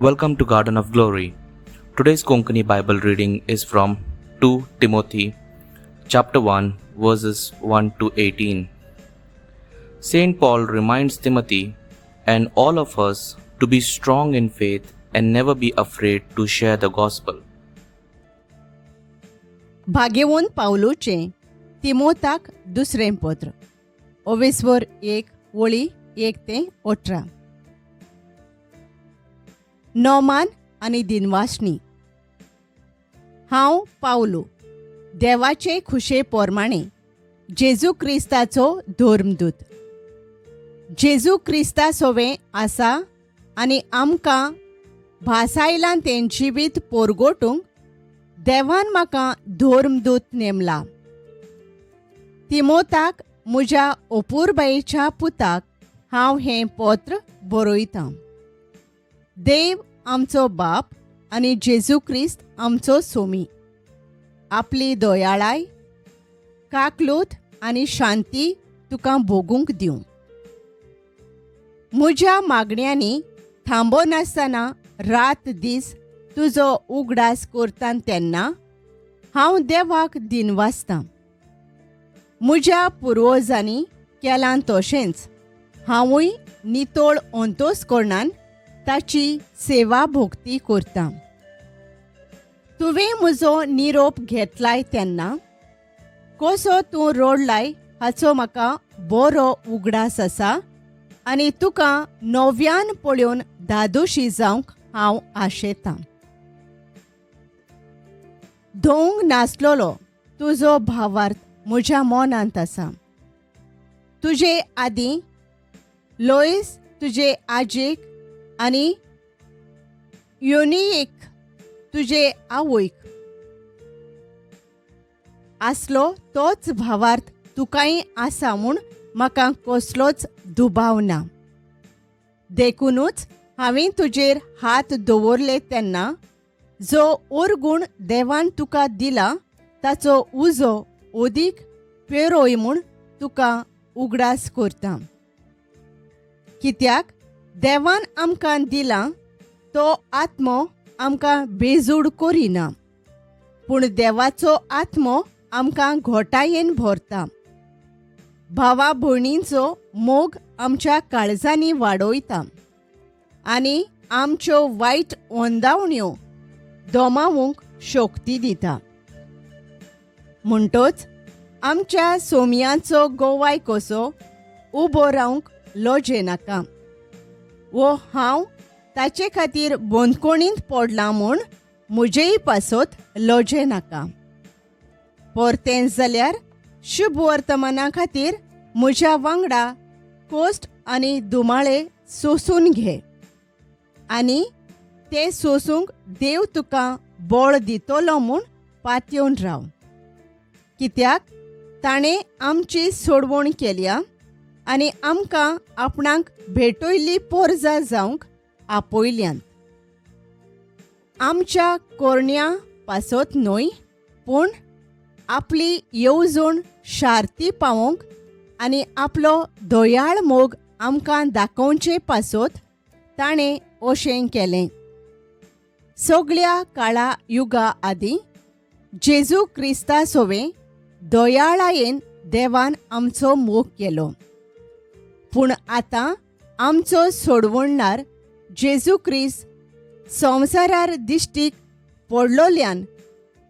Welcome to Garden of Glory. Today's Konkani Bible reading is from 2 Timothy chapter 1 verses 1 to 18. Saint Paul reminds Timothy and all of us to be strong in faith and never be afraid to share the gospel. भाग्यवन पावलोचे तिमोथाक दुसरें पत्र 21 वळी 1 ते 18. नोमान आनी दिनवासनी. हांव पावलो देवाचे खुशे पोरमाणे जेजू क्रिस्ताचो धर्मदूत. जेजू Crysta सोवे आसा आनी आमकां भासायलां तें जिवीत पोरगोटूंक देवान म्हाका धर्मदूत नेमला. तिमोथाक म्हज्या अपुरबायेच्या पुताक हांव हें पत्र बरयतां. देव आमचो बाप आनी जेजू क्रिस्त आमचो सोमी आपली दयाळाय, काकलूत आनी शांती तुका भोगूंक दिवं. म्हज्या मागण्यांनी थांबनासतना रात दीस तुजो उगडास करता तेन्ना हांव देवाक दिनवासतां. म्हज्या पुर्वजांनी केलां तशेंच हांवूय नितोळ अंतस्करणान ताची सेवा भोगती करतां. तुवें म्हजो निरोप घेतलाय तेन्ना कसो तूं रोडलाय हाचो म्हाका बरो उगडास आसा आनी तुका नव्यान पळोवन धादोशी जावंक हांव आशेतां. धोंग नासलोलो तुजो भावार्थ म्हज्या मनांत आसा. तुजे आदीं लोयस तुजे आजेक आनी युनियेक तुजे आवयक आसलो तोच भावार्थ तुकाय आसा म्हूण म्हाका कसलोच दुबाव ना. देखूनच हांवें तुजेर हात दवरले तेन्ना जो ओरगूण देवान तुका दिला ताचो उजो ओदीक पेरोय म्हूण तुका उगडास करता. कित्याक देवान आमकां दिला तो आत्मो आमकां बेजूड करिना, पूण देवाचो आत्मो आमकां घोटायेन भरता. भावा भयणींचो मोग आमच्या काळजांनी वाडयता आनी आमच्यो वायट वंदावण्यो दोमावूंक शक्ती दिता. म्हणटच आमच्या सोमयांचो गोवाय कसो उबो रावंक लोजे नाका. वो हांव ताचे खातीर बंदकोणींत पडलां म्हूण म्हजेय पासत लोजे नाका. परतें जाल्यार शुभ वर्तमाना खातीर म्हज्या वांगडा कोस्ट आनी दुमाळे सोसून घे आनी ते सोसूंक देव तुका बळ दितलो म्हूण पातयेवन राव. कित्याक ताणें आमची सोडवण केल्या आनी आमकां आपणाक भेटयल्ली पोरजां जावंक आपयल्यांत. आमच्या कोरण्या पासत न्हय, पूण आपली येवजण शार्ती पावोवंक आनी आपलो दयाळ मोग आमकां दाखोवचे पासत ताणें अशें केलें. सगळ्या काळा युगा आदीं जेजू क्रिस्ता सोवे दयाळायेन देवान आमचो मोग केलो. पूण आतां आमचो सोडवणणार जेजू क्रिस्त संवसारार दिश्टीक पडलोल्यान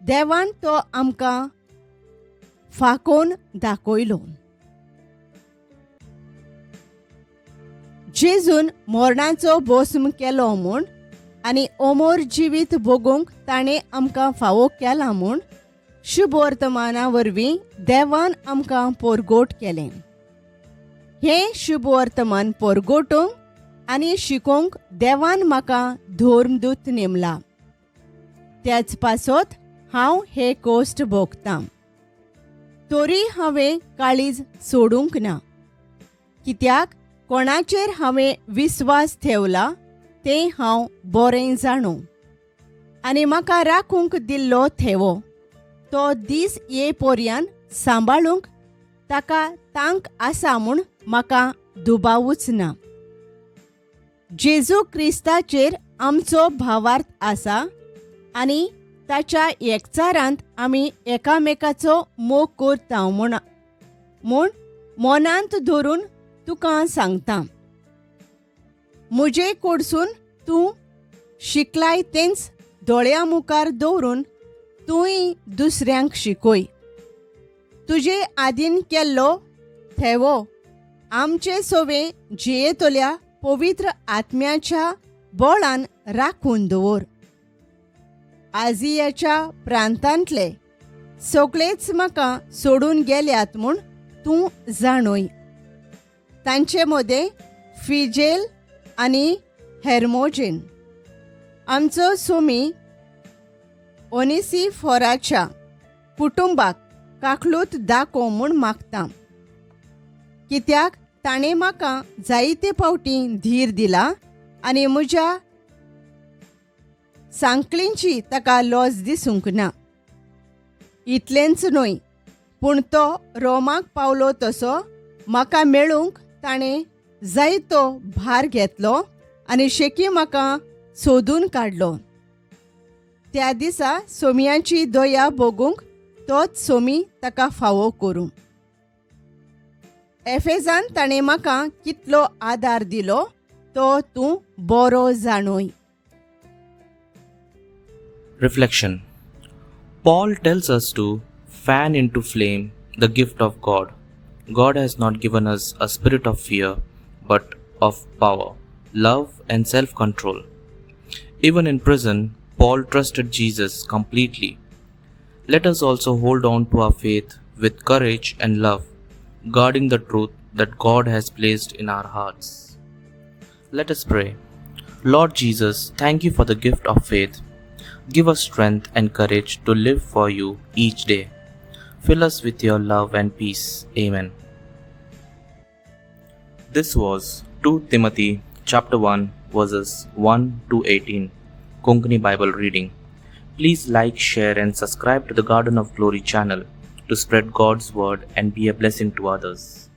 देवान तो आमकां फाकोवन दाखयलो. जेजून मरणाचो भस्म केलो म्हूण आनी अमर जिवीत भोगूंक ताणें आमकां फावो केला म्हूण शुभ वर्तमाना वरवीं देवान आमकां परगोट केलें. हें शुभ वर्तमान परगोटूंक आनी शिकोवंक देवान म्हाका धर्मदूत नेमला. त्याच पासत हांव हे कोश्ट भोगतां. तरी हांवें काळीज सोडूंक ना. कित्याक कोणाचेर हांवें विस्वास ठेवला तें हांव बरें जाणू आनी म्हाका राखूंक दिल्लो थेवो तो दीस येपर्यंत सांबाळूंक ताका तांक आसा म्हूण म्हाका दुबावूच ना. जेजू क्रिस्ताचेर आमचो भावार्थ आसा आनी ताच्या एकचारांत आमी एकामेकाचो मोग करता म्हूण मनांत धरून तुका सांगता. म्हजे कडसून तूं शिकलाय तेंच दोळ्या मुखार दवरून तूंय दुसऱ्यांक शिकय. तुजे आदीन केल्लो थेवो आमचे सोवे जियेतल्या पवित्र आत्म्याच्या बळान राखून दवर. आजियाच्या प्रांतांतले सगळेच म्हाका सोडून गेल्यात म्हूण तूं जाणय. तांचे मदें फिजेल आनी हेर्मोजेन आमचो सोमी ओनेसिफोराच्या कुटुंबाक काकलूत दाखोव म्हूण मागता, कित्याक ताणें म्हाका जायते फावटी धीर दिला आनी म्हज्या सांकळींची ताका लॉज दिसूंक ना. इतलेंच न्हय, पूण तो रोमाक पावलो तसो म्हाका मेळूंक ताणें जायतो भार घेतलो आनी शेकी म्हाका सोदून काडलो. त्या दिसा सोमयाची दया भोगूंक तोच सोमी ताका फावो करूं. एफेजान ताणें म्हाका कितलो आदार दिलो तो तूं बरो जाणय. Reflection. Paul tells us to fan into flame the gift of God. God has not given us a spirit of fear, but of power, love, and self-control. Even in prison, Paul trusted Jesus completely. Let us also hold on to our faith with courage and love, guarding the truth that God has placed in our hearts. Let us pray. Lord Jesus, thank you for the gift of faith. Give us strength and courage to live for you each day. Fill us with your love and peace. Amen. This was 2 Timothy chapter 1 verses 1 to 18 Konkani Bible reading. Please like, share and subscribe to the Garden of Glory channel to spread God's word and be a blessing to others.